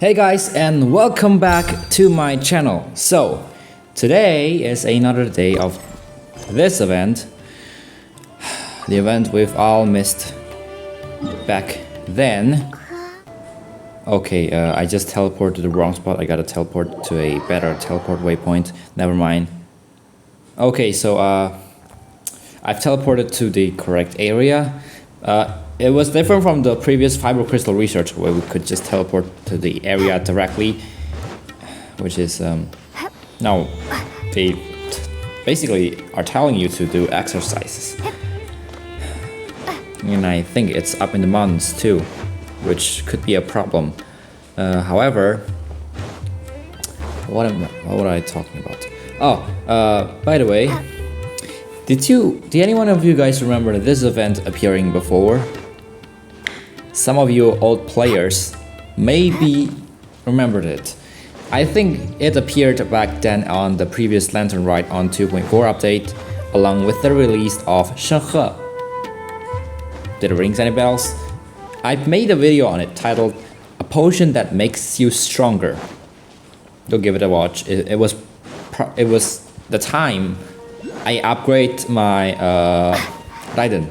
Hey guys, and welcome back to my channel. So today is another day of this event, the event we've all missed back then. Okay, I just teleported to the wrong spot. I gotta teleport to a better teleport waypoint. Never mind. Okay, so I've teleported to the correct area. It was different from the previous fiber crystal research where we could just teleport to the area directly, which is now they basically are telling you to do exercises. And I think it's up in the mountains too, which could be a problem. However, what were I talking about? Oh, by the way, did any one of you guys remember this event appearing before? Some of you old players maybe remembered it. I think it appeared back then on the previous Lantern Ride on 2.4 update, along with the release of Shenhe. Did it ring any bells? I've made a video on it titled "A Potion That Makes You Stronger." Go give it a watch. It was the time I upgrade my Raiden.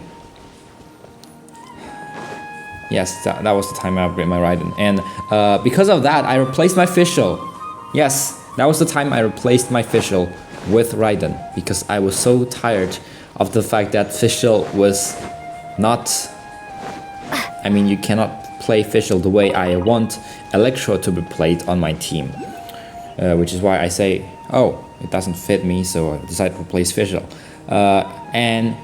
Yes, that was the time I upgraded my Raiden. And because of that, I replaced my Fischl. Yes, that was the time I replaced my Fischl with Raiden. Because I was so tired of the fact that Fischl was not... I mean, you cannot play Fischl the way I want Electro to be played on my team. Which is why I say, oh, it doesn't fit me, so I decided to replace Fischl. And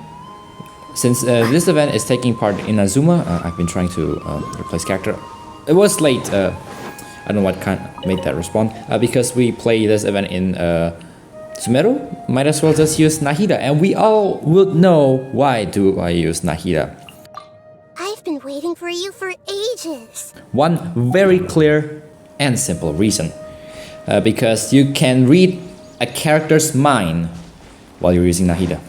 since this event is taking part in Azuma, I've been trying to replace character. It was late. I don't know what kind made that respond. Because we play this event in Sumeru, might as well just use Nahida. And we all would know why do I use Nahida. I've been waiting for you for ages. One very clear and simple reason. Because you can read a character's mind while you're using Nahida.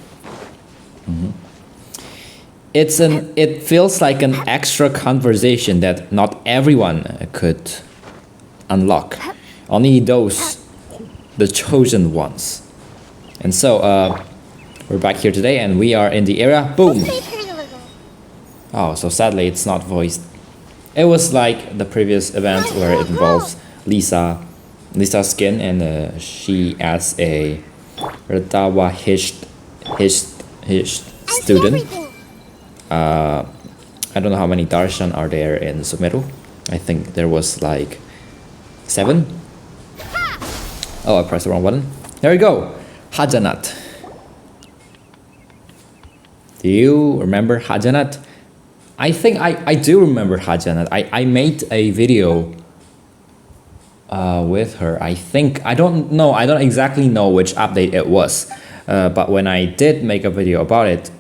It feels like an extra conversation that not everyone could unlock. Only those, the chosen ones. And so, we're back here today and we are in the area. Boom! Oh, so sadly it's not voiced. It was like the previous event where it involves Lisa's skin and she as a Ratawa Hished student. I don't know how many darshan are there in Sumeru. I think there was like 7. Oh, I pressed the wrong button. There we go. Hajanat. Do you remember Hajanat? I think I do remember Hajanat. I made a video with her. I don't exactly know which update it was. But when I did make a video about it,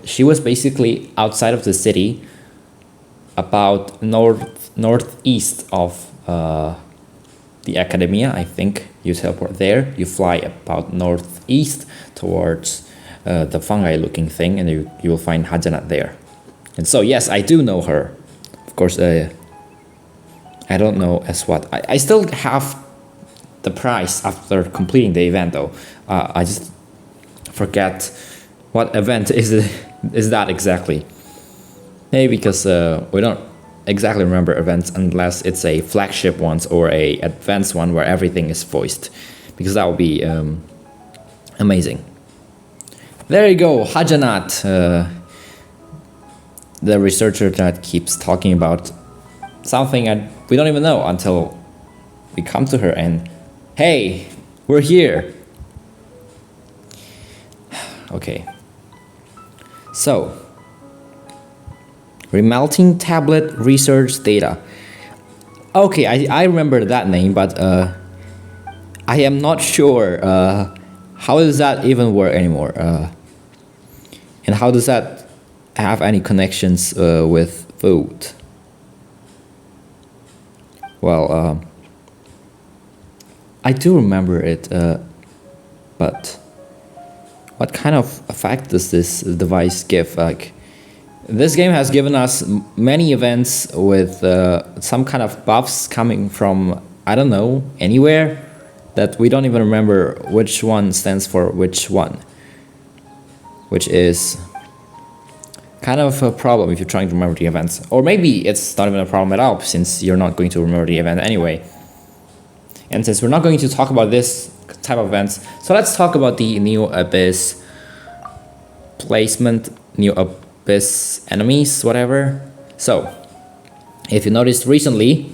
she was basically outside of the city, about northeast of the academia. I think you teleport there. You fly about northeast towards the fungi-looking thing, and you will find Hajanat there. And so yes, I do know her. Of course, I don't know as what. I still have the prize after completing the event though. I just forget what event is that exactly. Maybe because we don't exactly remember events unless it's a flagship one or a advanced one where everything is voiced, because that would be amazing. There you go, Hajanat, the researcher that keeps talking about something we don't even know until we come to her and hey, we're here. Okay. So, remelting tablet research data. Okay, I remember that name, but I am not sure how does that even work anymore. And how does that have any connections with food? Well, I do remember it, but what kind of effect does this device give? Like, This game has given us many events with some kind of buffs coming from, I don't know, anywhere, that we don't even remember which one stands for which one, which is kind of a problem if you're trying to remember the events. Or maybe it's not even a problem at all, since you're not going to remember the event anyway. And since we're not going to talk about this type of events, so let's talk about the New Abyss placement, New Abyss enemies, whatever. So, if you noticed recently,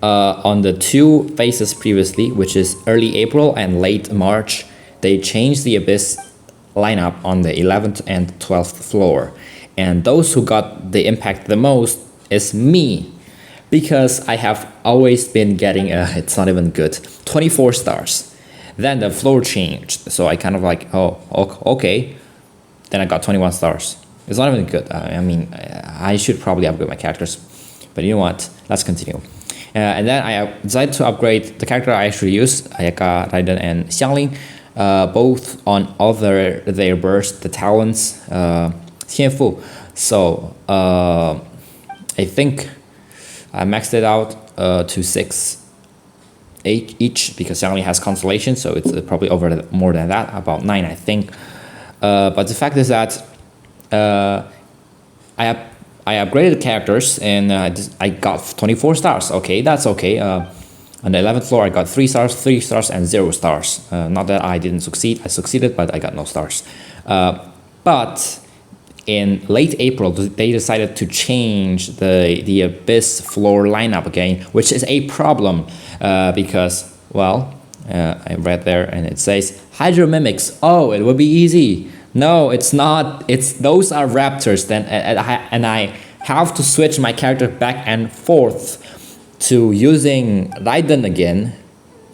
on the two phases previously, which is early April and late March, they changed the Abyss lineup on the 11th and 12th floor. And those who got the impact the most is me, because I have always been getting it's not even good, 24 stars. Then the floor changed, so I kind of like, oh, okay. Then I got 21 stars. It's not even good. I mean, I should probably upgrade my characters, but you know what? Let's continue. And then I decided to upgrade the character I actually use, Ayaka, Raiden, and Xiangling, both on all their bursts, the talents, Xianfu. So I think I maxed it out to 6 each, because Xiangling has constellation, so it's probably over more than that, about 9 I think. But the fact is that I upgraded the characters, and I got 24 stars. Okay, that's okay. On the 11th floor, I got 3 stars, and 0 stars. Not that I didn't succeed. I succeeded, but I got no stars. But in late April, they decided to change the Abyss floor lineup again, which is a problem because, well, I read there and it says Hydro Mimics. Oh, it would be easy. No, it's not. Those are raptors. Then and I have to switch my character back and forth to using Raiden again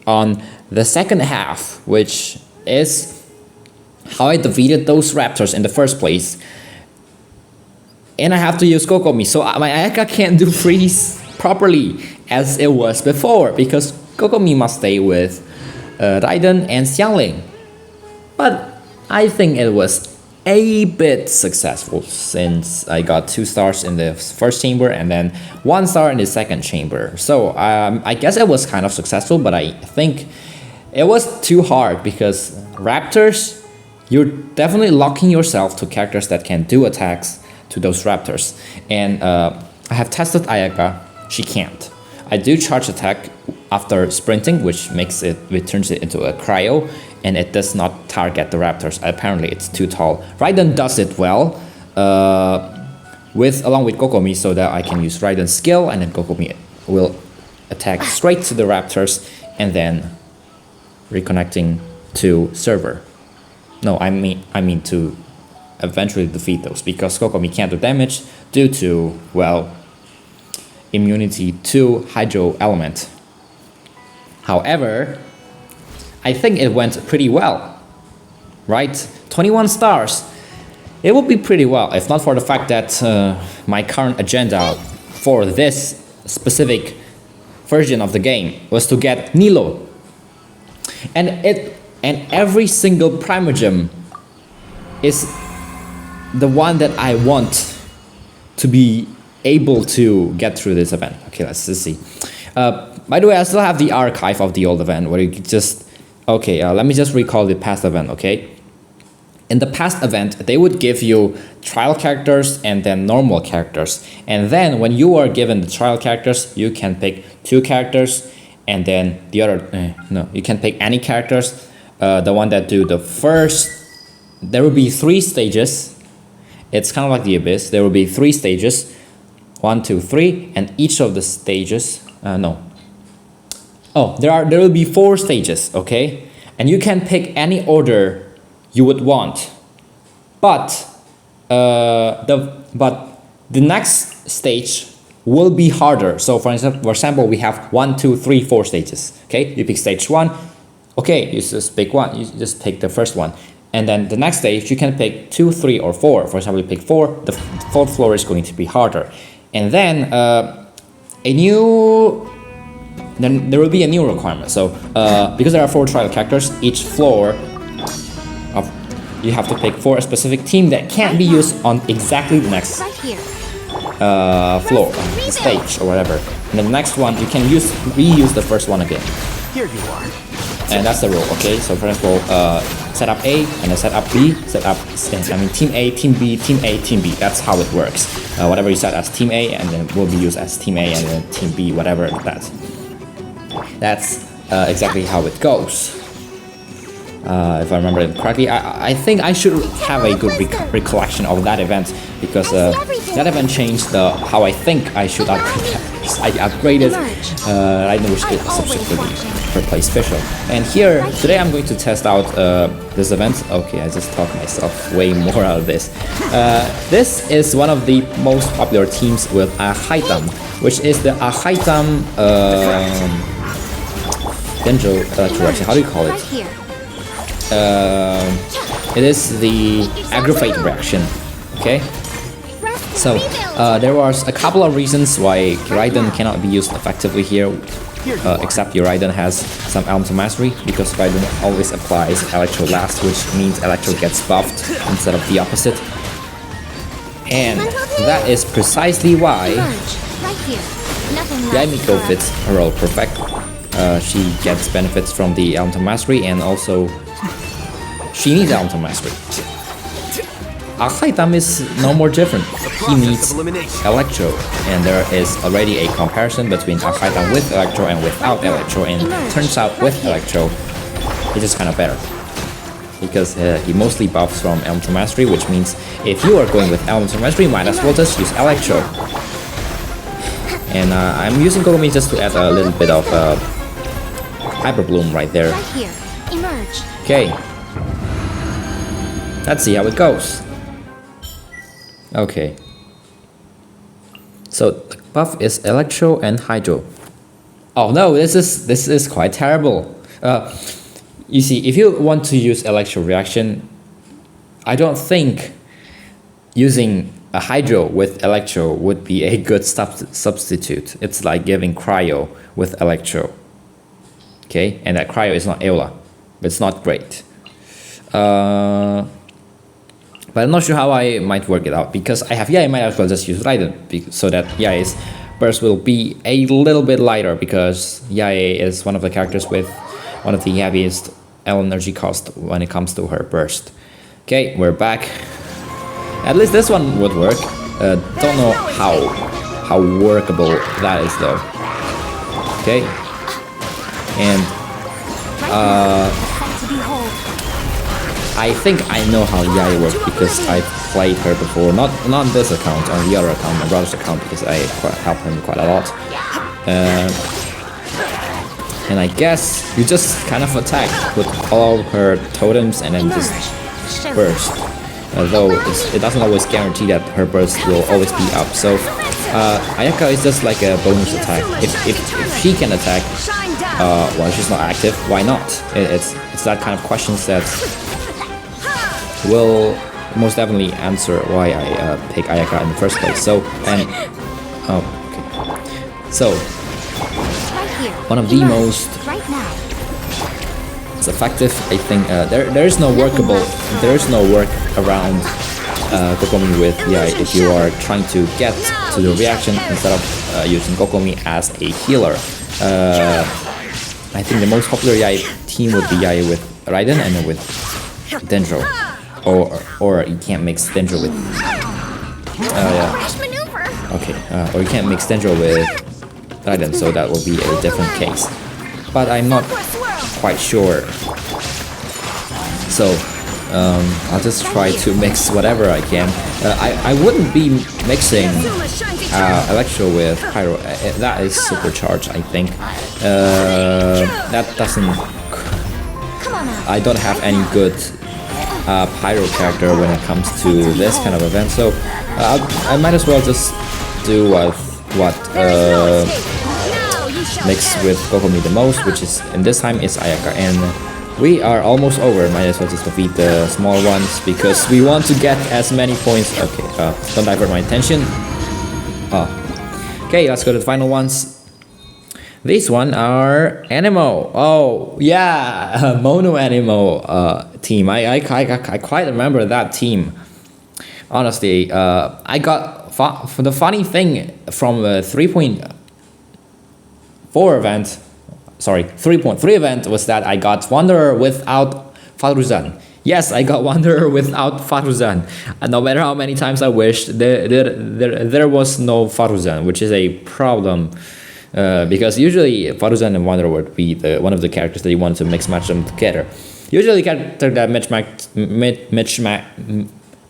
on the second half, which is how I defeated those raptors in the first place. And I have to use Kokomi, so my Ayaka can't do freeze properly as it was before, because Kokomi must stay with Raiden and Xiangling. But I think it was a bit successful, since I got 2 stars in the first chamber and then 1 star in the second chamber. So I guess it was kind of successful, but I think it was too hard, because raptors, you're definitely locking yourself to characters that can do attacks to those raptors. And I have tested Ayaka, she can't. I do charge attack after sprinting, which turns it into a cryo, and it does not target the raptors. Apparently it's too tall. Raiden does it well, along with Kokomi, so that I can use Raiden's skill, and then Kokomi will attack straight to the raptors, and then reconnecting to server. No, I mean to eventually defeat those, because Kokomi can't do damage due to, well, immunity to Hydro Element. However, I think it went pretty well, right? 21 stars. It would be pretty well, if not for the fact that my current agenda for this specific version of the game was to get Nilo. And every single Primogem is the one that I want to be able to get through this event. Okay, let's just see. By the way, I still have the archive of the old event where you just... Okay, let me just recall the past event, okay? In the past event, they would give you trial characters and then normal characters. And then when you are given the trial characters, you can pick 2 characters, and then the other... no, you can pick any characters. The one that do the first... There will be 3 stages. It's kind of like the Abyss. There will be 3 stages. 1, 2, 3, and each of the stages... no. Oh, there will be 4 stages, okay? And you can pick any order you would want. But the next stage will be harder. So for example, we have 1, 2, 3, 4 stages. Okay, you pick stage 1. Okay, you just pick one. You just pick the first one. And then the next stage, you can pick 2, 3, or 4. For example, you pick 4. The 4th floor is going to be harder. And then then there will be a new requirement. So because there are 4 trial characters, each floor you have to pick for a specific team that can't be used on exactly the next floor, stage or whatever. And the next one you can reuse the first one again. Here you are. And that's the rule, okay? So for example, set up A and then set up B, team A, team B, team A, team B. That's how it works. Whatever you set as team A and then will be used as team A and then team B, whatever that. That's exactly how it goes. If I remember it correctly, I think I should have a good recollection of that event because that event changed how I think I should upgrade. I upgraded Raiden, which did subsequently replace Special. And here today I'm going to test out this event. Okay, I just talked myself way more out of this. This is one of the most popular teams with Ahaitam, which is the Ahaitam Genjo direction. How do you call it? It is the aggravate reaction. Okay, so there was a couple of reasons why Raiden cannot be used effectively here, except your Raiden has some elemental mastery, because Raiden always applies Electro last, which means Electro gets buffed instead of the opposite. And that is precisely why Yamiko fits her role perfect. She gets benefits from the elemental mastery, and also she needs elemental mastery. Ahaitam is no more different. He needs Electro, and there is already a comparison between Ahaitam with Electro and without Electro, and it turns out with Electro, it's just kind of better. Because he mostly buffs from elemental mastery, which means if you are going with elemental mastery, you might as well just use Electro. And I'm using Kokomi just to add a little bit of Hyper Bloom right there. Okay. Let's see how it goes. Okay. So the buff is Electro and Hydro. Oh no, this is quite terrible. You see, if you want to use Electro reaction, I don't think using a Hydro with Electro would be a good substitute. It's like giving Cryo with Electro. Okay, and that Cryo is not Eola. It's not great. But I'm not sure how I might work it out, because I have Yae, I might as well just use Raiden, so that Yae's burst will be a little bit lighter, because Yae is one of the characters with one of the heaviest energy cost when it comes to her burst. Okay, we're back. At least this one would work. Don't know how workable that is though. Okay, and I think I know how Yae works because I played her before, not on this account, on the other account, my brother's account, because I helped him quite a lot. And I guess you just kind of attack with all of her totems and then just burst. Though it doesn't always guarantee that her burst will always be up. So Ayaka is just like a bonus attack. If she can attack while she's not active, why not? It's that kind of questions that will most definitely answer why I pick Ayaka in the first place. So, and okay. So, one of the most effective, I think. There is no work around Kokomi with Yae if you are trying to get to the reaction instead of using Kokomi as a healer. I think the most popular Yae team would be Yae with Raiden and then with Dendro. Or you can't mix Dendro with okay, or you can't mix Dendro with Raiden, so that will be a different case. But I'm not quite sure. So I'll just try to mix whatever I can. I wouldn't be mixing Electro with Pyro. That is supercharged, I think. That doesn't. I don't have any good Pyro character when it comes to this kind of event, so I might as well just do what mix with Kokomi the most, which is in this time is Ayaka, and we are almost over. Might as well just defeat the small ones because we want to get as many points. Okay, don't divert my attention. Okay, let's go to the final ones. These one are Animo. Oh yeah, Mono Animo team. I quite remember that team. Honestly, I got for the funny thing from the 3.4 event. Sorry, 3.3 event was that I got Wanderer without Faruzan. Yes, I got Wanderer without Faruzan. And no matter how many times I wished, there was no Faruzan, which is a problem. Because usually Faruzan and Wanderer would be one of the characters that you want to mix-match them together. Usually characters that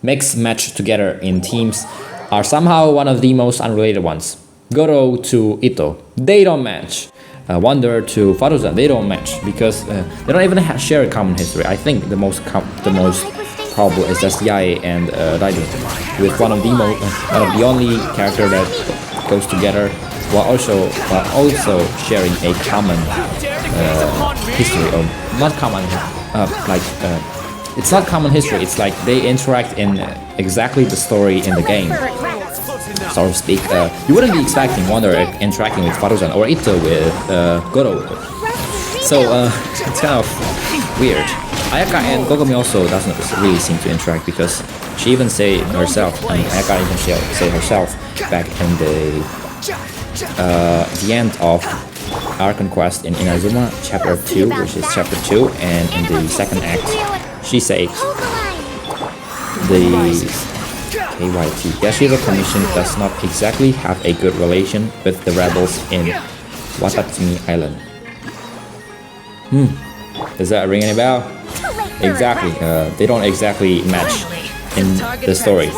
mix-match together in teams are somehow one of the most unrelated ones. Goro to Ito, they don't match. Wanderer to Faruzan, they don't match because they don't even share a common history. I think the most probable is just Yae and Raiden, with one of the only character that goes together. While also sharing a common history, or not common, it's not common history. It's like they interact in exactly the story in the game, so to speak. You wouldn't be expecting Wanderer interacting with Faruzan or Ito with Goro. So it's kind of weird. Ayaka and Kokomi also doesn't really seem to interact because she even say herself, and Ayaka even say herself back in the end of our conquest in Inazuma chapter 2, which is chapter 2, and in the second act she said the KYT Yashiro Commission does not exactly have a good relation with the rebels in Watatsumi Island. Does that ring any bell? Exactly, they don't exactly match in the story.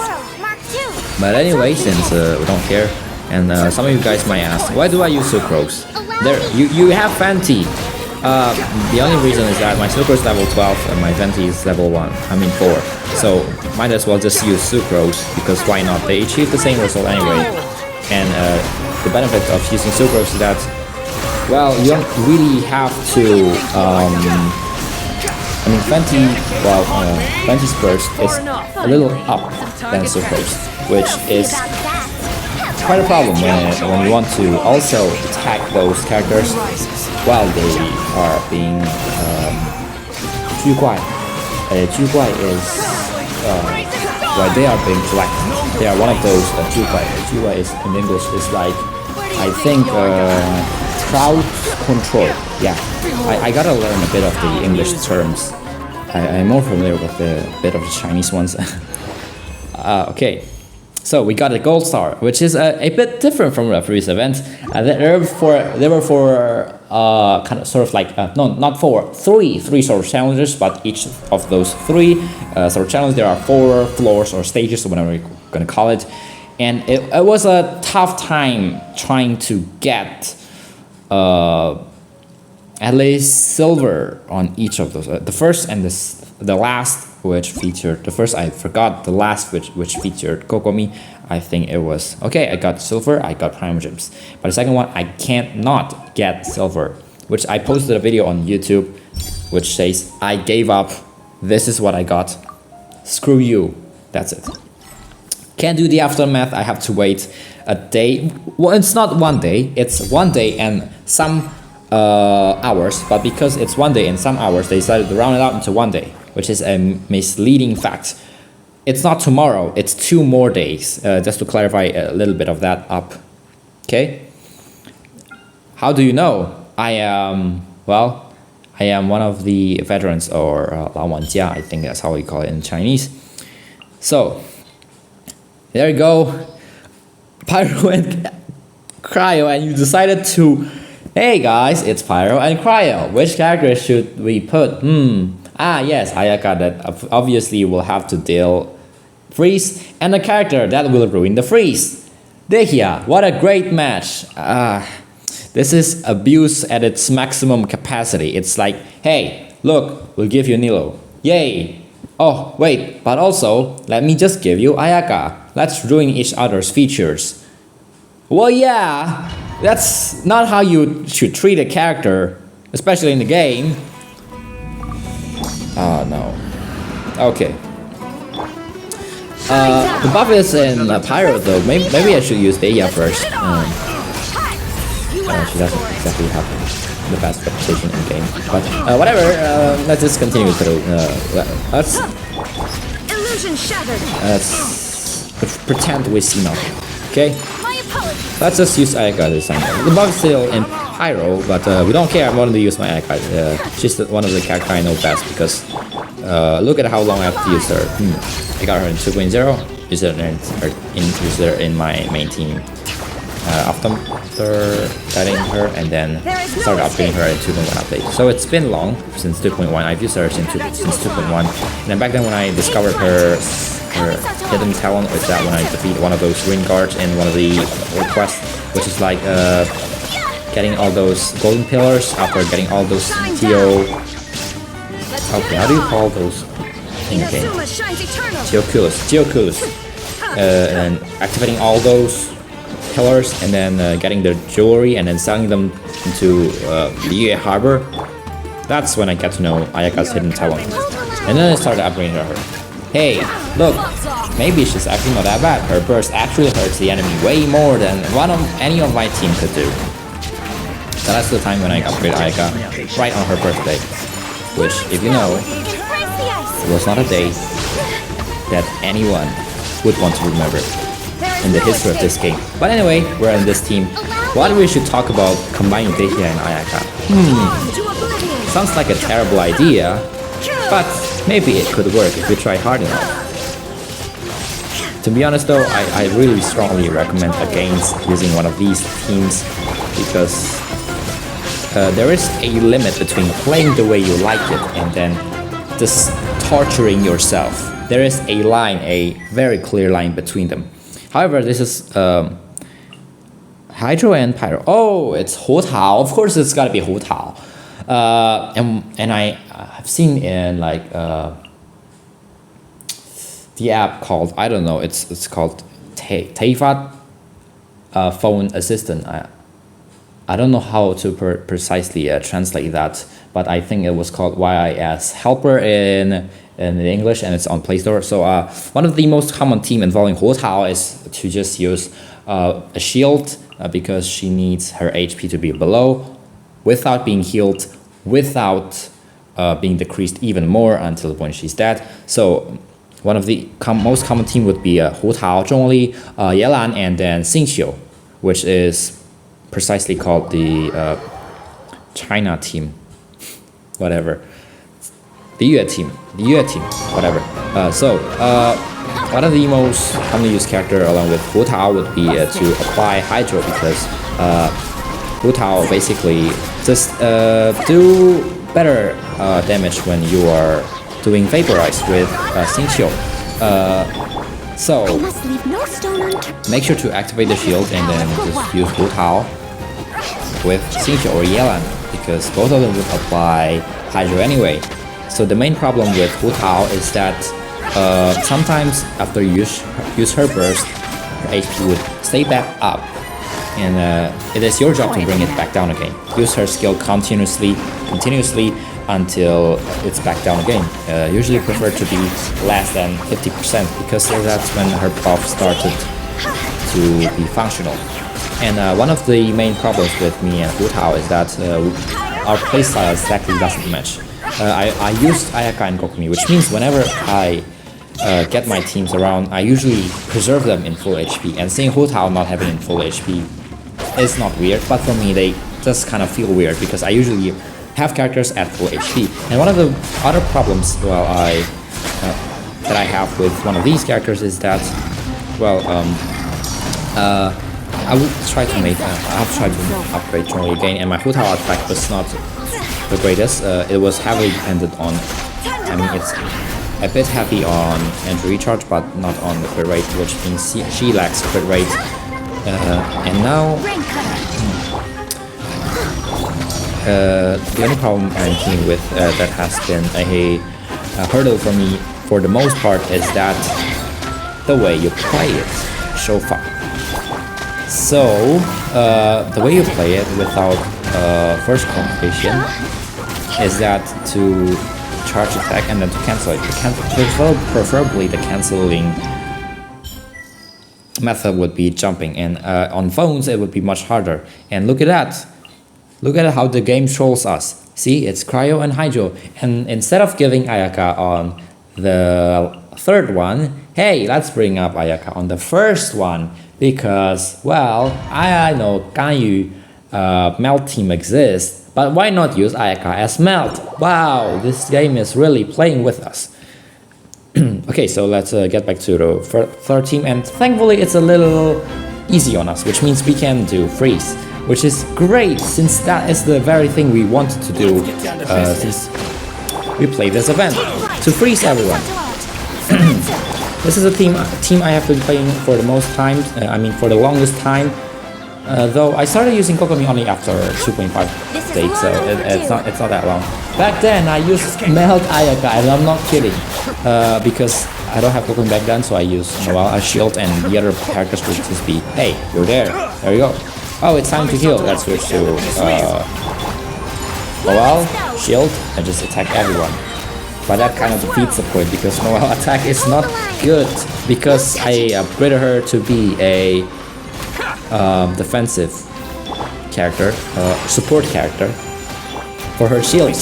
But anyway, since we don't care, and some of you guys might ask, why do I use Sucrose? You have Fenty. The only reason is that my Sucrose is level 12 and my Fenty is level 4. So might as well just use Sucrose, because why not? They achieve the same result anyway. And the benefit of using Sucrose is that, well, you don't really have to. I mean, Fenty's burst is a little up than Sucrose, which is quite a problem when you want to also attack those characters while they are being Juguai. Juguai is while they are being collected. They are one of those Juguai. Juguai is in English is like, I think, crowd control. Yeah, I gotta learn a bit of the English terms. I'm more familiar with a bit of the Chinese ones. Okay. So we got a gold star, which is a bit different from the previous events. They were for kind of sort of like three sort of challenges, but each of those three sort of challenges, there are 4 floors or stages, or whatever you're gonna call it. And it was a tough time trying to get at least silver on each of those. The first and the last, which featured the first, I forgot the last, which featured Kokomi. I think it was okay. I got silver, I got prime gems, but the second one I can't not get silver, which I posted a video on YouTube, which says I gave up. This is what I got. Screw you. That's it. Can't do the aftermath. I have to wait a day. Well, it's not one day. It's 1 day and some hours. But because it's 1 day and some hours, they decided to round it out into 1 day, which is a misleading fact. It's not tomorrow, it's 2 more days, just to clarify a little bit of that up. Okay? How do you know? I am one of the veterans, or 老玩家, I think that's how we call it in Chinese. So, there you go. Pyro and Cryo, and you decided to, hey guys, it's Pyro and Cryo. Which character should we put? Yes, Ayaka, that obviously will have to deal freeze, and a character that will ruin the freeze. Dehya, what a great match. This is abuse at its maximum capacity. It's like, hey, look, we'll give you Nilo. Yay. Oh, wait, but also, let me just give you Ayaka. Let's ruin each other's features. Well, yeah, that's not how you should treat a character, especially in the game. Oh no. Okay. The buff is in Pyro though. Maybe I should use Dehya first. She doesn't exactly have the best reputation in the game. But whatever, let's just continue through. Let's pretend we see nothing. Okay? Let's just use Ayaka this time. The bug's still in Pyro, but we don't care. I'm going to use my Ayaka. She's one of the characters I know best because look at how long I have to use her. I got her in 2.0. Use her in my main team after getting her, and then started upgrading her in 2.1 update. So it's been long since 2.1. I've used her since 2.1. And then back then when I discovered her hidden talent is that when I defeat one of those ring guards in one of the quests, which is like getting all those golden pillars after getting all those TO. Okay, how do you call those in the game? Geoculus. And activating all those pillars and then getting their jewelry and then selling them into the harbor. That's when I get to know Ayaka's hidden talent. And then I started upgrading her. Hey, look, maybe she's actually not that bad. Her burst actually hurts the enemy way more than any of my team could do. So that's the time when I upgraded Ayaka, right on her birthday. Which, if you know, it was not a day that anyone would want to remember in the history of this game. But anyway, we're in this team. What we should talk about combining Dehya and Ayaka? Sounds like a terrible idea, but maybe it could work if we try hard enough. To be honest though, I really strongly recommend against using one of these teams because there is a limit between playing the way you like it and then just torturing yourself. There is a line, a very clear line between them. However, this is Hydro and Pyro. Oh, it's Hu Tao. Of course it's gotta be Hu Tao. And I have seen in like the app called, I don't know, it's called Teifa phone assistant. I don't know how to precisely translate that, but I think it was called YIS helper in English, and it's on Play Store. So one of the most common team involving Hu Tao is to just use a shield because she needs her HP to be below without being healed, without being decreased even more until the point she's dead. So one of the most common team would be Hu Tao, Zhongli, Yelan, and then Xingqiu, which is precisely called the China team, whatever. The Yue team, whatever. One of the most commonly used character along with Hu Tao would be to apply Hydro because Hu Tao basically just do better damage when you are doing Vaporize with Xingqiu. So make sure to activate the shield and then just use Hu Tao with Xingqiu or Yelan because both of them would apply Hydro anyway. So the main problem with Hu Tao is that sometimes after you use her burst, her HP would stay back up, and it is your job to bring it back down again. Use her skill continuously until it's back down again. Usually prefer to be less than 50% because that's when her buff started to be functional. And one of the main problems with me and Hu Tao is that our playstyle exactly doesn't match. I used Ayaka and Gokumi, which means whenever I get my teams around, I usually preserve them in full HP. And seeing Hu Tao not having in full HP is not weird, but for me they just kind of feel weird because I usually have characters at full HP. And one of the other problems that I have with one of these characters is that, I would try to I've tried to upgrade Zhongli again, and my Hu Tao artifact was not the greatest. It was heavily dependent on, it's a bit heavy on energy recharge, but not on the crit rate, which means she lacks crit rate. And now, the only problem I'm dealing with that has been a hurdle for me for the most part is that the way you play it so far. So, the way you play it without first completion is that to charge attack and then to cancel it. Preferably the canceling method would be jumping, and on phones it would be much harder. And look at that. Look at how the game trolls us. See, it's Cryo and Hydro. And instead of giving Ayaka on the third one, hey, let's bring up Ayaka on the first one. Because, well, I know Ganyu Melt team exists, but why not use Ayaka as Melt? Wow, this game is really playing with us. Okay, so let's get back to the third team, and thankfully it's a little easy on us, which means we can do freeze, which is great since that is the very thing we wanted to do since we played this event, to freeze everyone. This is a team I have been playing for the most time, for the longest time, though I started using Kokomi only after 2.5 days, so it's not that long. Back then I used Melt Ayaka, and I'm not kidding, because I don't have Kokomi back then, so I used Noelle as shield, and the other characters would just be, hey, you're there you go. Oh, it's time to heal. Let's switch to Noelle, shield, and just attack everyone. But that kind of defeats the point, because Noelle attack is not good, because I upgraded her to be a defensive character, support character, for her shield.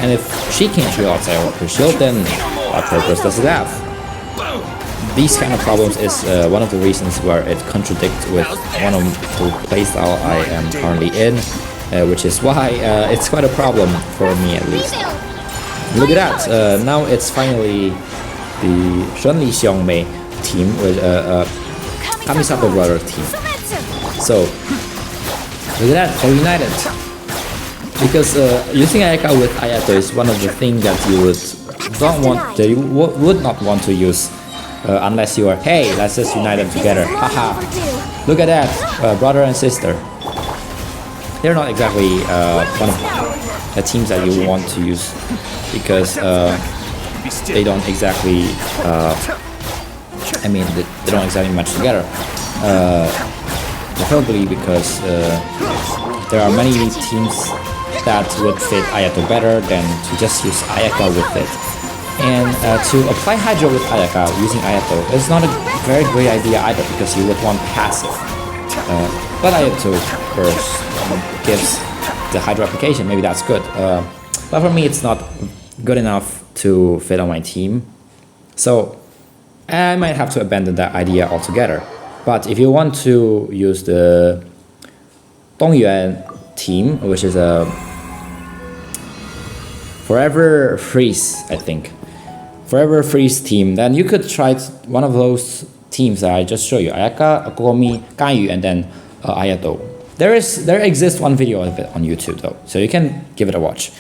And if she can't heal outside of her shield, then what purpose does it have? These kind of problems is one of the reasons where it contradicts with one of the playstyle I am currently in, which is why it's quite a problem for me at least. Look at that! Now it's finally the Shunli Xiongmei team with Kamisato brother team. So look at that, they're united. Because using Ayaka with Ayato is one of the things that you would not want to use unless you are, hey, let's just unite them together. Haha. Look at that, brother and sister. They're not exactly one of the teams that you want to use, because they don't exactly they don't exactly match together. Preferably because there are many teams that would fit Ayato better than to just use Ayaka with it. And to apply Hydro with Ayaka using Ayato is not a very great idea either, because you would want passive. But Ayato first gives the Hydro application, maybe that's good. But for me it's not good enough to fit on my team. So I might have to abandon that idea altogether. But if you want to use the Dongyuan team, which is a Forever Freeze, I think. Forever Freeze team, then you could try one of those teams that I just showed you. Ayaka, Kokomi, Ganyu, and then Ayato. There exists one video of it on YouTube though, so you can give it a watch.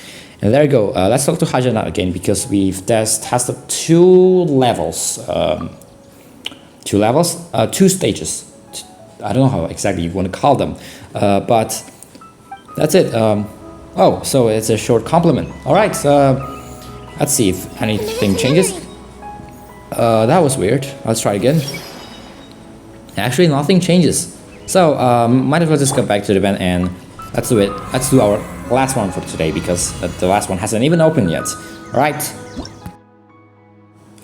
And there you go. Let's talk to Hajana again, because we've tested two stages. I don't know how exactly you want to call them, but that's it. Oh, so it's a short compliment. All right, let's see if anything changes. That was weird. Let's try again. Actually, nothing changes. So might as well just go back to the event and let's do it. Let's do our last one for today, because the last one hasn't even opened yet. All right.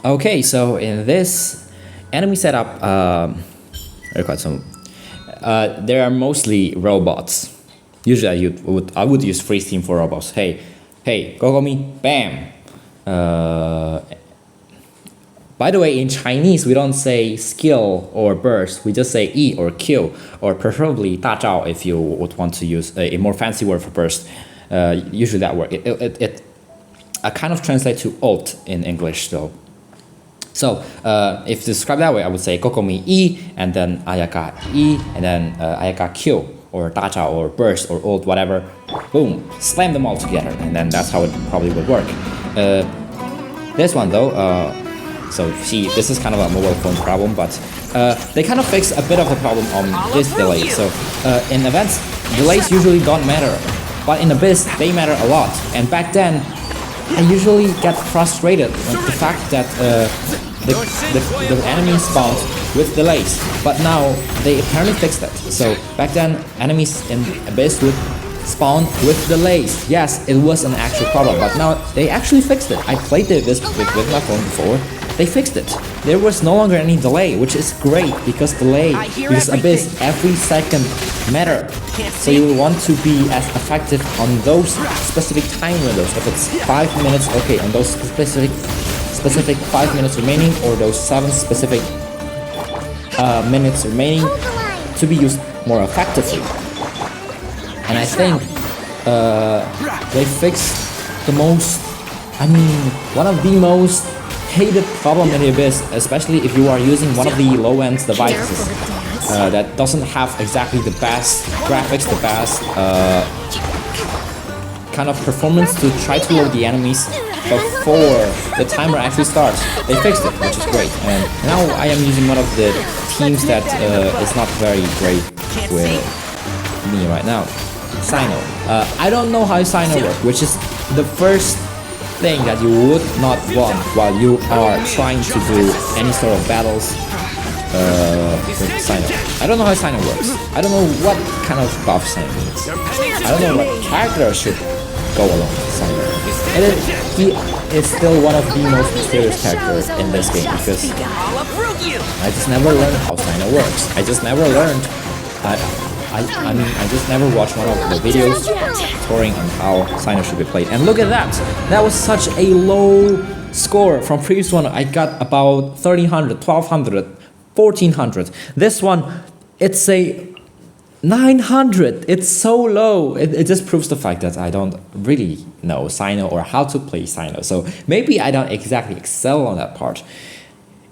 Okay, so in this enemy setup, there are mostly robots. Usually I would use freeze team for robots. Hey, Kokomi, bam. By the way, in Chinese we don't say skill or burst, we just say E or kill, or preferably 大招 if you would want to use a more fancy word for burst. Usually that word, it kind of translates to ult in English though. So if described that way, I would say Kokomi E, and then Ayaka E, and then Ayaka Q, or Dacha, or Burst, or Ult, whatever. Boom, slam them all together, and then that's how it probably would work. This one though, so see, this is kind of a mobile phone problem, but they kind of fix a bit of the problem on this delay. So in events, delays usually don't matter, but in Abyss, they matter a lot. And back then, I usually get frustrated with the fact that the enemy spawns with delays, but now they apparently fixed that. So back then, enemies in Abyss would spawn with delays. Yes, it was an actual problem, but now they actually fixed it. I played this with my phone before. They fixed it. There was no longer any delay, which is great because Abyss every second matter. So you will want to be as effective on those specific time windows. If it's 5 minutes, okay, on those specific 5 minutes remaining, or those 7 specific minutes remaining, to be used more effectively. And I think they fixed one of the most hated problem in the Abyss, especially if you are using one of the low-end devices that doesn't have exactly the best graphics, the best kind of performance to try to load the enemies before the timer actually starts. They fixed it, which is great. And now I am using one of the teams that is not very great with me right now. Sino. I don't know how Sino works, which is the first thing that you would not want while you are trying to do any sort of battles with Sino. I don't know how Sino works. I don't know what kind of buff Sino needs. I don't know what character should go along with Sino. And he is still one of the most mysterious characters in this game because I just never learned how Sino works. I just never learned. I just never watched one of the videos tutorial on how Sino should be played. And look at that! That was such a low score from previous one. I got about 1300, 1200, 1400. This one, it's a 900. It's so low. It just proves the fact that I don't really know Sino or how to play Sino. So maybe I don't exactly excel on that part.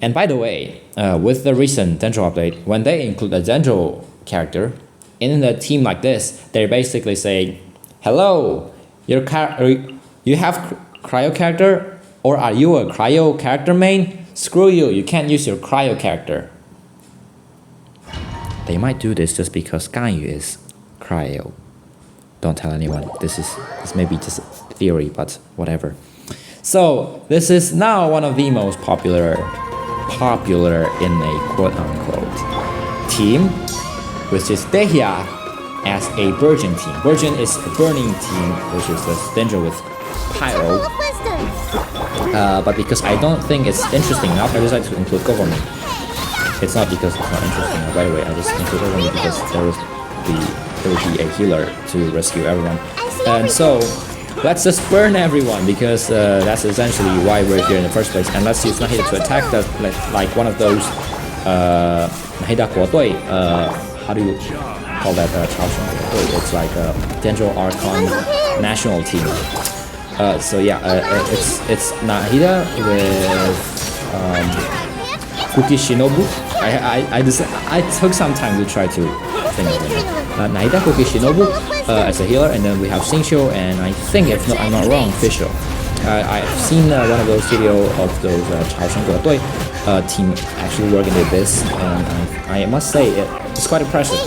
And by the way, with the recent Differential update, when they include a Differential character in a team like this, they're basically saying, hello, you have cryo character, or are you a cryo character main? Screw you, you can't use your cryo character. They might do this just because Ganyu is cryo. Don't tell anyone. This may be just theory, but whatever. So this is now one of the most popular in a quote-unquote team, which is Dehya as a Virgin team. Virgin is a burning team, which is the Differential with Pyro. But because I don't think it's interesting enough, I decided to include government. It's not because it's not interesting, by the way, I just include government because there will be a healer to rescue everyone. And so, let's just burn everyone because that's essentially why we're here in the first place. And let's use Nahida to attack that, like one of those Nahida Guodui, how do you call that? It's like a Differential Archon national team. So yeah, it's Nahida with Kuki Shinobu. I took some time to try to think of it. Nahida, Kuki Shinobu as a healer, and then we have Xingqiu, and I think if not, I'm not wrong, Fischl. I've seen one of those videos of those Chaoshan Guodui team actually working with this, and I must say it's quite impressive.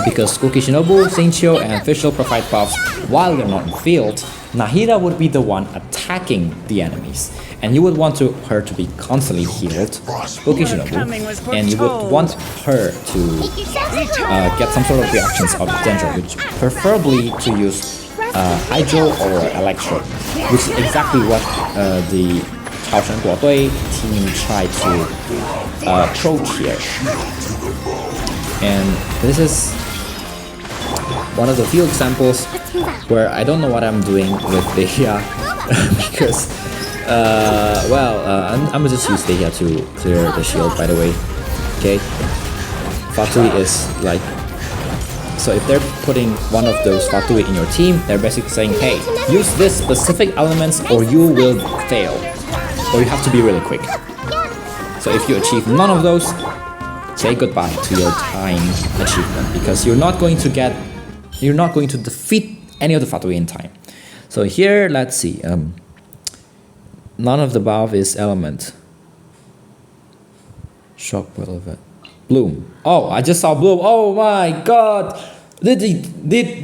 Because Kuki Shinobu, Xingqiu, and Fischl provide buffs while they're not in field, Nahida would be the one attacking the enemies. And you would want her to be constantly healed, Kuki Shinobu, and you would want her to get some sort of reactions of danger, which preferably to use Hydro or Electro, which is exactly what the Chaoshan Guodui team tried to approach here. And this is one of the few examples where I don't know what I'm doing with Dehya because, I'm gonna just use Dehya to clear the shield, by the way. Okay, Fatui is like, so if they're putting one of those Fatui in your team, they're basically saying, hey, use this specific elements or you will fail, or you have to be really quick. So if you achieve none of those, say goodbye to your time achievement, because you're not going to defeat any of the Fatui in time. So here, let's see. None of the above is element. Shock Velvet. Bloom. Oh, I just saw Bloom. Oh my god! Did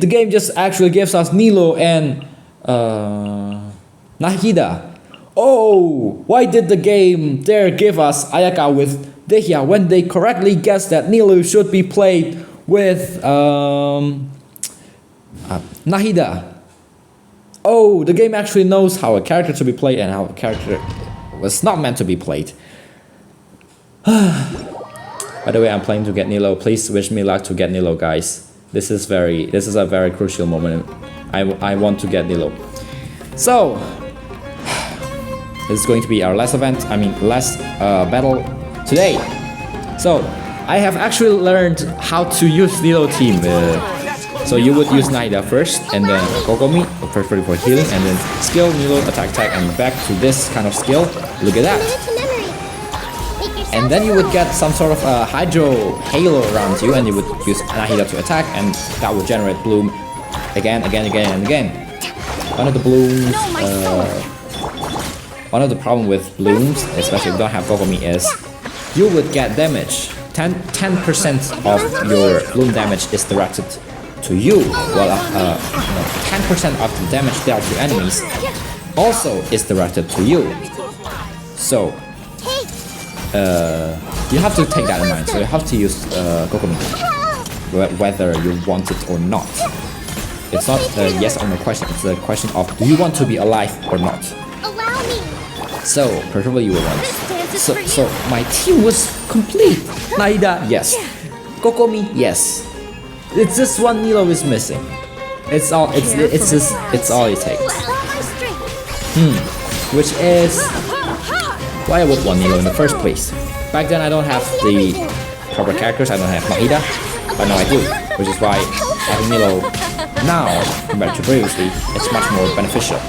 the game just actually gives us Nilo and Nahida? Oh, why did the game dare give us Ayaka with Dehya when they correctly guessed that Nilo should be played with Nahida. Oh, the game actually knows how a character to be played and how a character was not meant to be played. By the way, I'm playing to get Nilo. Please wish me luck to get Nilo, guys. This is a very crucial moment. I want to get Nilo. So this is going to be our last event. I mean, last battle today. So I have actually learned how to use Nilo team. So you would use Naida first, and then Kokomi preferably for healing, and then skill, Nilo, attack, and back to this kind of skill. Look at that. And then you would get some sort of a hydro halo around you, and you would use Nahida to attack, and that would generate bloom again. One of the blooms, one of the problem with blooms, especially if you don't have Kokomi, is you would get damage. 10% of your bloom damage is directed to you, while 10% of the damage dealt to enemies also is directed to you. So you have to take that in mind. So you have to use Kokomi, whether you want it or not. It's not a yes or no question. It's a question of, do you want to be alive or not? Allow me. So preferably you will want. So my team was complete. Naida, yes. Kokomi, yes. It's just one Nilo is missing. It's all it takes. Which is why I would want Nilo in the first place. Back then I don't have the proper characters. I don't have Nahida, but now I do. Which is why having Nilo now compared to previously, it's much more beneficial,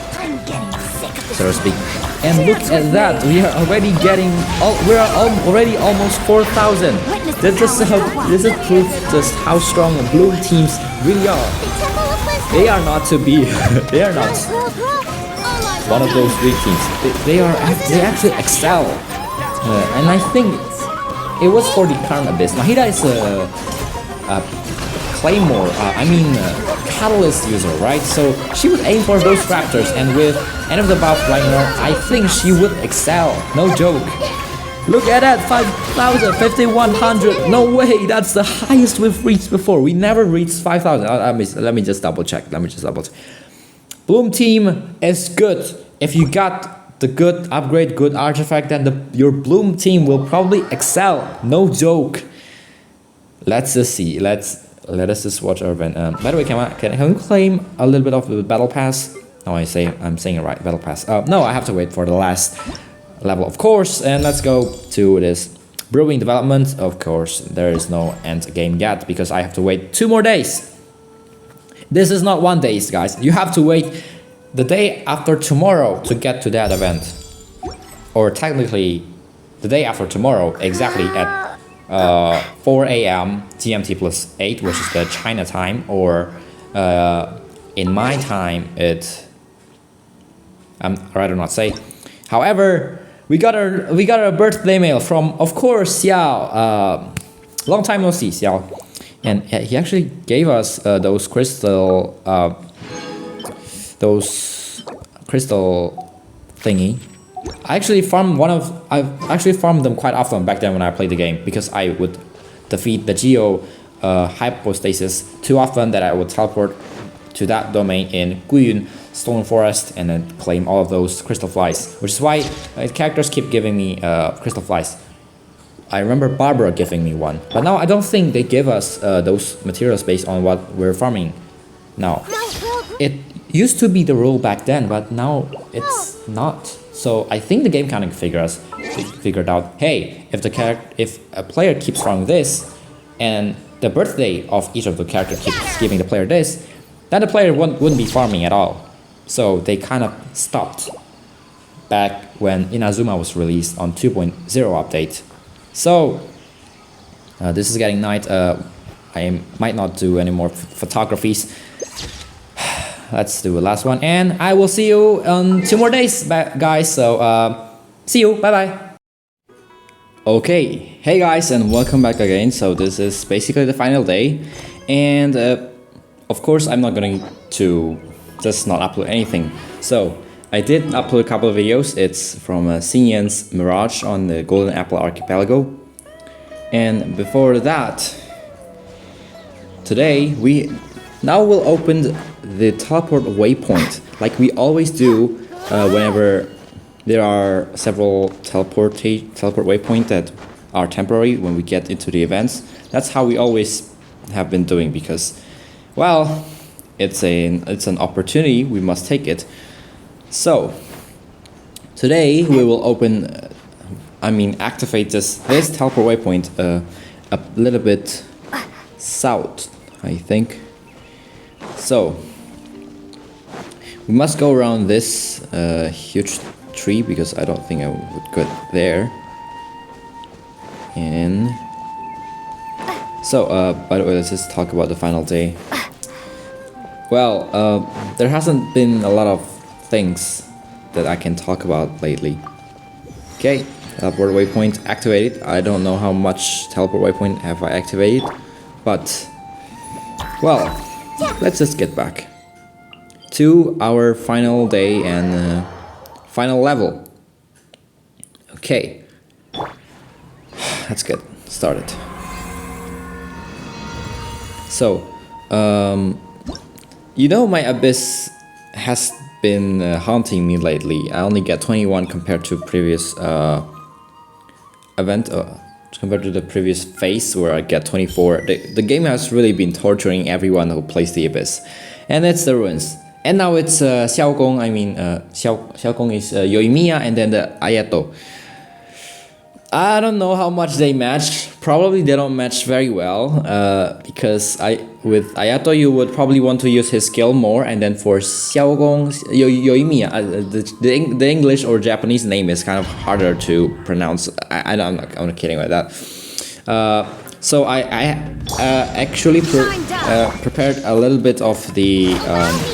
so to speak. And look at that, we are already getting, already almost 4,000. This is proof just how strong blue teams really are. They are not to be, they are not one of those weak teams. They actually excel. And I think it was for the current abyss. Nahida is a Claymore, Catalyst user, right? So she would aim for those raptors, and with End of the Buff right now, I think she would excel. No joke. Look at that, 5,000, 5,100. No way, that's the highest we've reached before. We never reached 5,000. Let me just double check. Bloom team is good. If you got the good upgrade, good artifact, then your Bloom team will probably excel. No joke. Let's just see. Let us just watch our event. By the way, can you claim a little bit of the battle pass? No, I'm saying it right. Battle pass. No, I have to wait for the last level, of course. And let's go to this Brewing Development. Of course, there is no end game yet because I have to wait 2 more days. This is not 1 day, guys. You have to wait the day after tomorrow to get to that event, or technically the day after tomorrow, exactly at 4 a.m. GMT plus 8, which is the China time, or in my time, I'm rather not say. However, we got our birthday mail from, of course, Xiao. Long time no see, Xiao, and he actually gave us those crystal thingy. I've actually farmed them quite often back then when I played the game, because I would defeat the Geo hypostasis too often that I would teleport to that domain in Guyun Stone Forest and then claim all of those crystal flies, which is why characters keep giving me crystal flies. I remember Barbara giving me one, but now I don't think they give us those materials based on what we're farming now. It used to be the rule back then, but now it's not. So I think the game kind of figured out, hey, if a player keeps farming this, and the birthday of each of the characters keeps giving the player this, then the player wouldn't be farming at all. So they kind of stopped back when Inazuma was released on 2.0 update. So this is getting night. I might not do any more photographies. Let's do the last one, and I will see you in 2 more days, guys. So see you, bye bye. Okay, hey guys, and welcome back again. So this is basically the final day, and of course I'm not going to just not upload anything. So I did upload a couple of videos. It's from Xinyan's Mirage on the Golden Apple Archipelago, and before that, today we will open the teleport waypoint, like we always do whenever there are several teleport waypoint that are temporary when we get into the events. That's how we always have been doing, because, well, it's an opportunity, we must take it. So today we will activate this teleport waypoint a little bit south, I think. So we must go around this huge tree, because I don't think I would get there. And so, by the way, let's just talk about the final day. Well, there hasn't been a lot of things that I can talk about lately. Okay, teleport waypoint activated. I don't know how much teleport waypoint have I activated, but, well, let's just get back to our final day and final level. Okay, let's get started. So, you know, my abyss has been haunting me lately. I only get 21 compared to previous event, compared to the previous phase where I get 24. The game has really been torturing everyone who plays the abyss, and it's the ruins. And now it's Xiaogong. I mean, Xiaogong is Yoimiya, and then the Ayato. I don't know how much they match. Probably they don't match very well, because with Ayato you would probably want to use his skill more, and then for Xiaogong, Yoimiya, the English or Japanese name is kind of harder to pronounce. I'm not kidding about that. So I actually prepared a little bit of the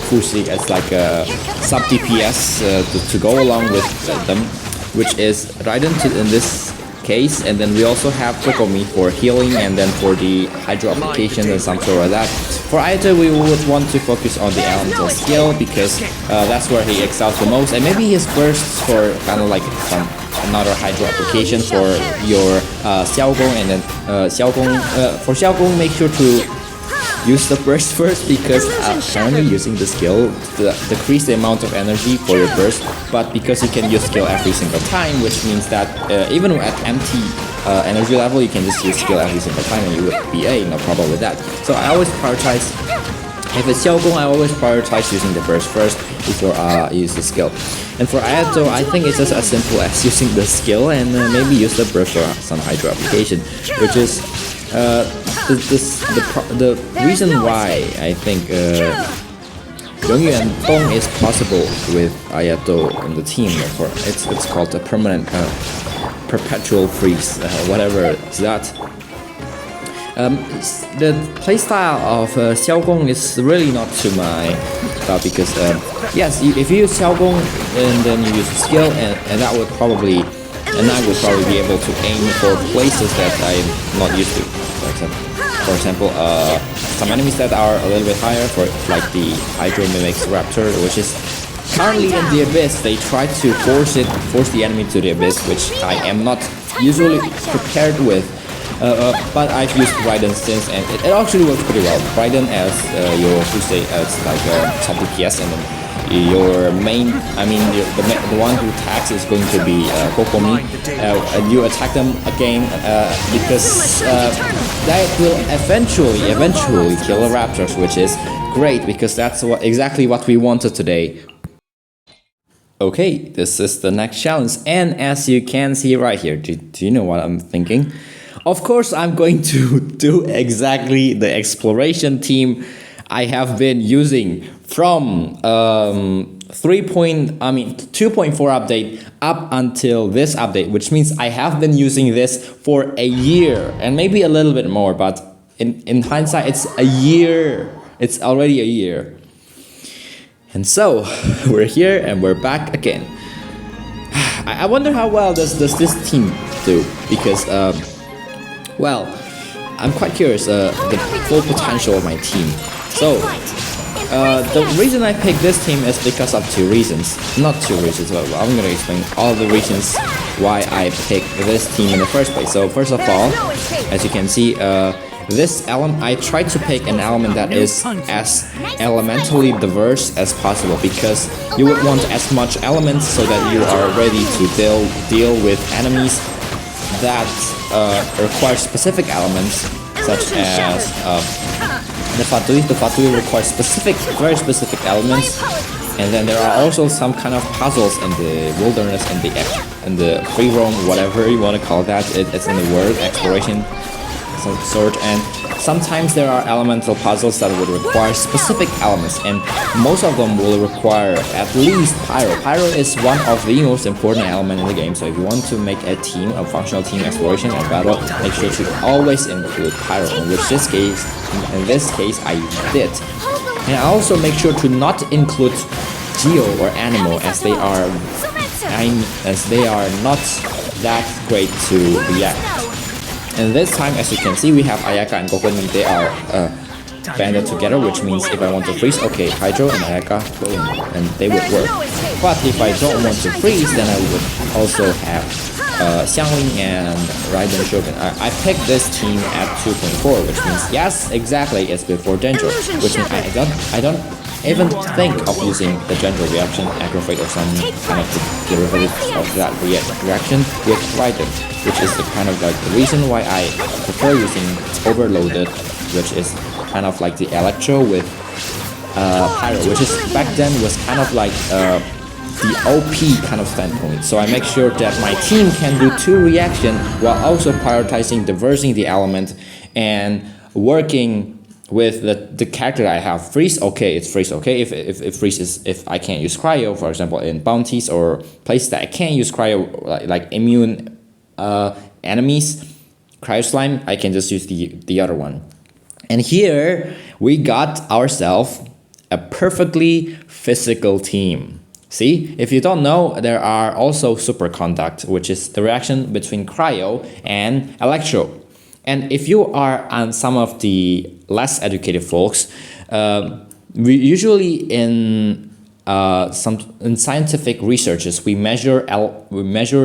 Fusi as like a sub DPS to go along with them, which is Raiden in this case, and then we also have Kokomi for healing, and then for the hydro application and some sort of that. For Ayato, we would want to focus on the elemental skill, because that's where he excels the most, and maybe his bursts for kind of like another hydro application for your Xiaogong, and then for Xiaogong, make sure to use the burst first, because apparently using the skill decrease the amount of energy for your burst, but because you can use skill every single time, which means that even at empty energy level, you can just use skill every single time and you would be no problem with that. So I always prioritize, if it's Xiaogong, I always prioritize using the burst first before I use the skill. And for Ayato, I think it's just as simple as using the skill and maybe use the burst for some hydro application, which is the reason why I think Yongyuan Dong is possible with Ayato in the team. For it's called a permanent perpetual freeze, whatever it's that. The playstyle of Xiaogong is really not to my style, because yes, if you use Xiaogong and then you use the skill, and that would probably, and I would probably be able to aim for places that I'm not used to. For example, some enemies that are a little bit higher, for like the Hydro Mimics Raptor, which is currently in the Abyss. They try to force the enemy to the Abyss, which I am not usually prepared with. But I've used Raiden since, and it actually works pretty well. Raiden as your Tuesday, as like top DPS, and then your main, the one who attacks is going to be Kokomi, and you attack them again because that will eventually kill the Raptors, which is great, because that's exactly what we wanted today. Okay, this is the next challenge, and as you can see right here, do you know what I'm thinking? Of course, I'm going to do exactly the exploration team I have been using from 2.4 update up until this update, which means I have been using this for a year and maybe a little bit more, but in hindsight, it's a year. It's already a year. And so we're here and we're back again. I wonder how well does this team do, because well, I'm quite curious the full potential of my team. So the reason I picked this team is because of two reasons. Not two reasons, but I'm going to explain all the reasons why I picked this team in the first place. So first of all, as you can see, this element, I try to pick an element that is as elementally diverse as possible, because you would want as much elements so that you are ready to deal with enemies that require specific elements, such as the Fatui. The Fatui requires very specific elements, and then there are also some kind of puzzles in the wilderness, in the free roam, whatever you want to call that. It's in the world exploration, some sort, and sometimes there are elemental puzzles that would require specific elements, and most of them will require at least Pyro. Pyro is one of the most important elements in the game, so if you want to make a functional team exploration and battle, make sure to always include Pyro, in this case I did. And I also make sure to not include Geo or Animal, as they are not that great to react. And this time, as you can see, we have Ayaka and Gokoni. They are banded together, which means if I want to freeze, okay, Hydro and Ayaka go in, and they would work. But if I don't want to freeze, then I would also have Xiangling and Raiden Shogun. I picked this team at 2.4, which means, yes, exactly, it's before Genjo, which means I don't even think of using the Genjo reaction, Aggravate, or some kind of derivative of that reaction with Raiden, which is the kind of like the reason why I prefer using Overloaded, which is kind of like the Electro with Pyro, which is back then was kind of like the OP kind of standpoint. So I make sure that my team can do 2 reactions while also prioritizing diversing the element and working with the character that I have. Freeze, okay, it's freeze, okay. If freeze is, if I can't use cryo, for example, in bounties or places that I can't use cryo, like immune enemies, cryo slime, I can just use the other one. And here we got ourselves a perfectly physical team. See, if you don't know, there are also superconduct, which is the reaction between cryo and electro. And if you are on some of the less educated folks, we usually in scientific researches we measure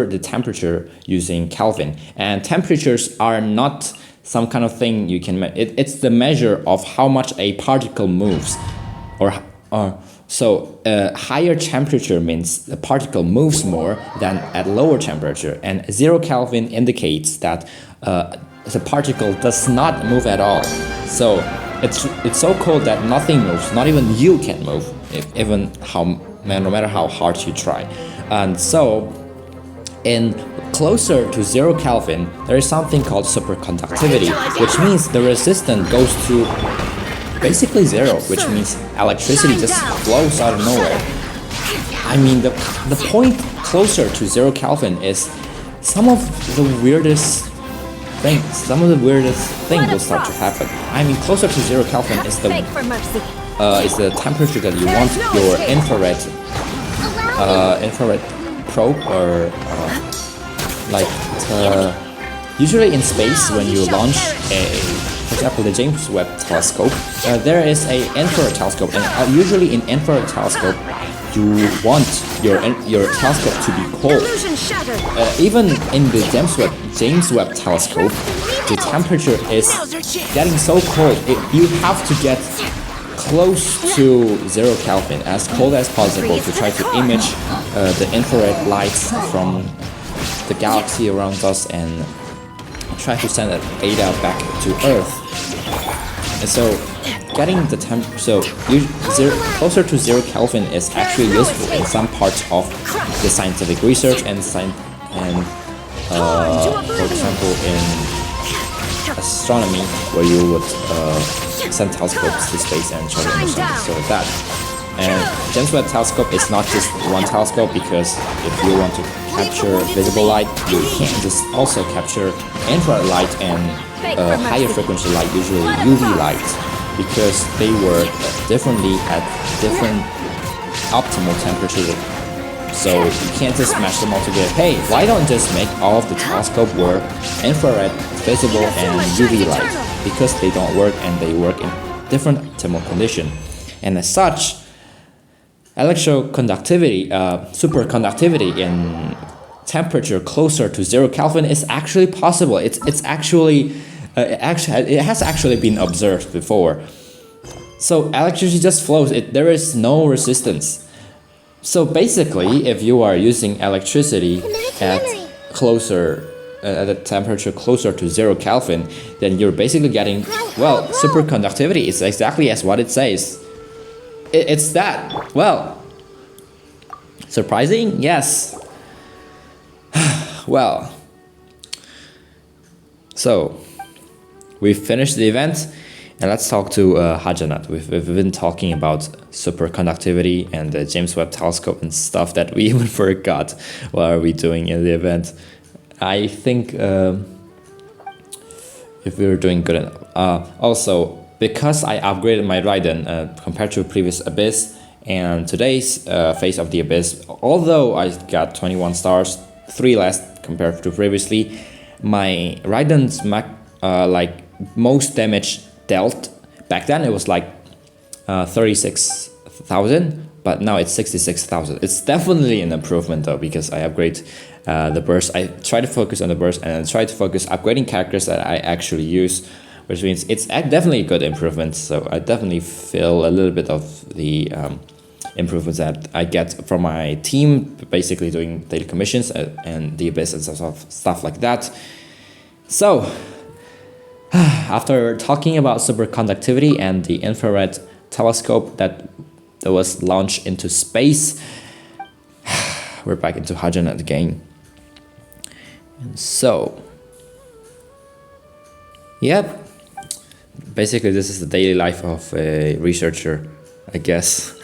the temperature using Kelvin, and temperatures are not some kind of thing you can it's the measure of how much a particle moves, so higher temperature means the particle moves more than at lower temperature, and 0 Kelvin indicates that the particle does not move at all. So it's so cold that nothing moves, not even you can move, no matter how hard you try. And so in closer to 0 Kelvin, there is something called superconductivity, which means the resistance goes to basically 0, which means electricity just flows out of nowhere. I mean, the point closer to 0 Kelvin is some of the weirdest things will start to happen. I mean, closer to 0 Kelvin is the temperature that you want your infrared probe, or usually in space when you launch for example, the James Webb Telescope, there is a infrared telescope, and usually in infrared telescope, you want your telescope to be cold. Even in the James Webb Telescope, the temperature is getting so cold, you have to get close to 0 Kelvin, as cold as possible, to try to image the infrared lights from the galaxy around us and try to send that data back to Earth. And so getting the closer to 0 Kelvin is actually useful in some parts of the scientific research and for example in astronomy, where you would send telescopes to space and try to understand so that. And James Webb Telescope is not just one telescope, because if you want to capture visible light, you can't just also capture infrared light and higher frequency light, usually UV light, because they work differently at different optimal temperature. So you can't just smash them all together. Hey, why don't just make all of the telescope work infrared, visible, and UV light? Because they don't work, and they work in different optimal condition. And as such, electroconductivity, superconductivity in temperature closer to 0 Kelvin is actually possible. It's actually It has actually been observed before. So electricity just flows. There is no resistance. So basically, if you are using electricity at a temperature closer to 0 Kelvin, then you're basically getting, well, superconductivity. It's exactly as what it says. It's that. Well, surprising? Yes. Well, so we've finished the event, and let's talk to Hajanat. We've been talking about superconductivity and the James Webb Telescope and stuff that we even forgot. What are we doing in the event? I think if we were doing good enough. Also, because I upgraded my Raiden compared to previous Abyss and today's Face of the Abyss, although I got 21 stars, 3 less compared to previously, my Raiden's like most damage dealt back then it was like 36,000, but now it's 66,000. It's definitely an improvement though, because I upgrade the burst. I try to focus on the burst and I try to focus upgrading characters that I actually use, which means it's definitely a good improvement. So I definitely feel a little bit of the improvements that I get from my team, basically doing daily commissions and the Abyss and stuff like that. So after talking about superconductivity and the infrared telescope that was launched into space, we're back into Hajanat again. And so, yep, basically this is the daily life of a researcher, I guess.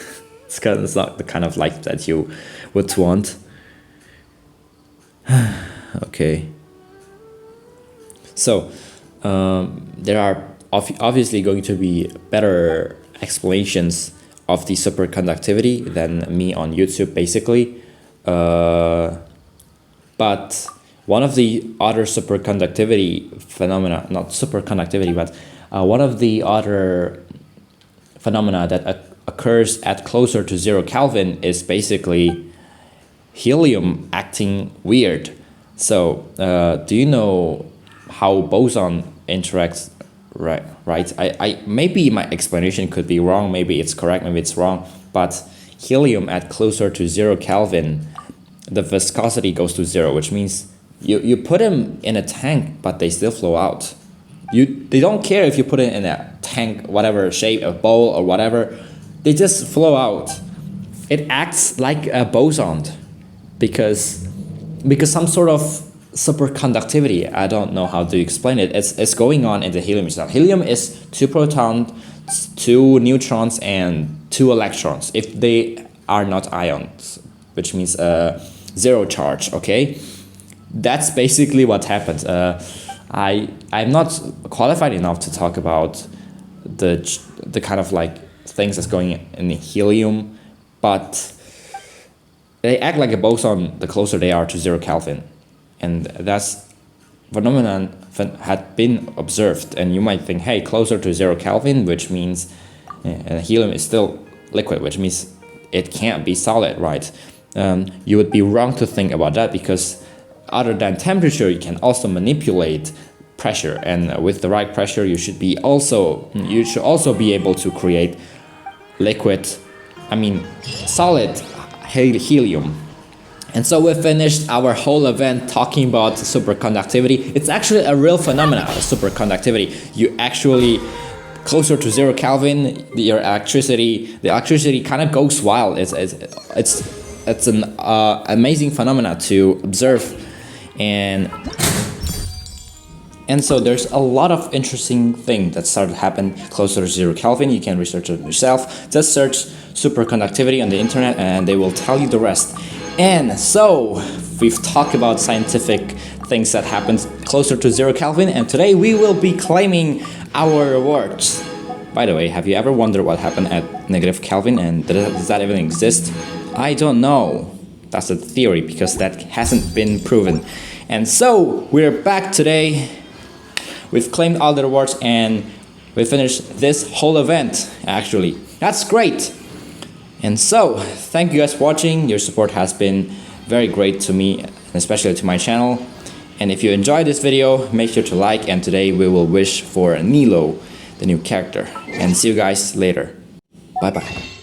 It's not the kind of life that you would want. Okay. So, there are obviously going to be better explanations of the superconductivity than me on YouTube, basically. But one of the other superconductivity phenomena, not superconductivity, but one of the other phenomena that occurs at closer to 0 Kelvin is basically helium acting weird. So, do you know how boson interacts? Right. I maybe my explanation could be wrong. Maybe it's correct. Maybe it's wrong. But helium at closer to 0 Kelvin, the viscosity goes to 0, which means you put them in a tank, but they still flow out. They don't care if you put it in a tank, whatever shape, a bowl or whatever. They just flow out. It acts like a boson because some sort of superconductivity, I don't know how to explain it. It's going on in the helium itself. Helium is 2 protons, 2 neutrons, and 2 electrons if they are not ions, which means 0 charge. Okay, that's basically what happens. I'm not qualified enough to talk about the kind of like things that's going in helium, but they act like a boson the closer they are to 0 Kelvin. And that's phenomenon had been observed, and you might think, hey, closer to 0 Kelvin, which means helium is still liquid, which means it can't be solid, right? You would be wrong to think about that, because other than temperature, you can also manipulate pressure, and with the right pressure, you should also be able to create solid helium. And so we finished our whole event talking about superconductivity. It's actually a real phenomenon, superconductivity. You actually, closer to 0 Kelvin, the electricity kind of goes wild. It's an amazing phenomenon to observe. And so there's a lot of interesting things that started to happen closer to 0 Kelvin. You can research it yourself. Just search superconductivity on the internet and they will tell you the rest. And so we've talked about scientific things that happen closer to 0 Kelvin, and today we will be claiming our rewards. By the way, have you ever wondered what happened at negative Kelvin, and does that even exist? I don't know. That's a theory because that hasn't been proven. And so we're back today. We've claimed all the rewards and we finished this whole event, actually. That's great. And so, thank you guys for watching. Your support has been very great to me, especially to my channel. And if you enjoyed this video, make sure to like, and today we will wish for Nilo, the new character. And see you guys later. Bye bye.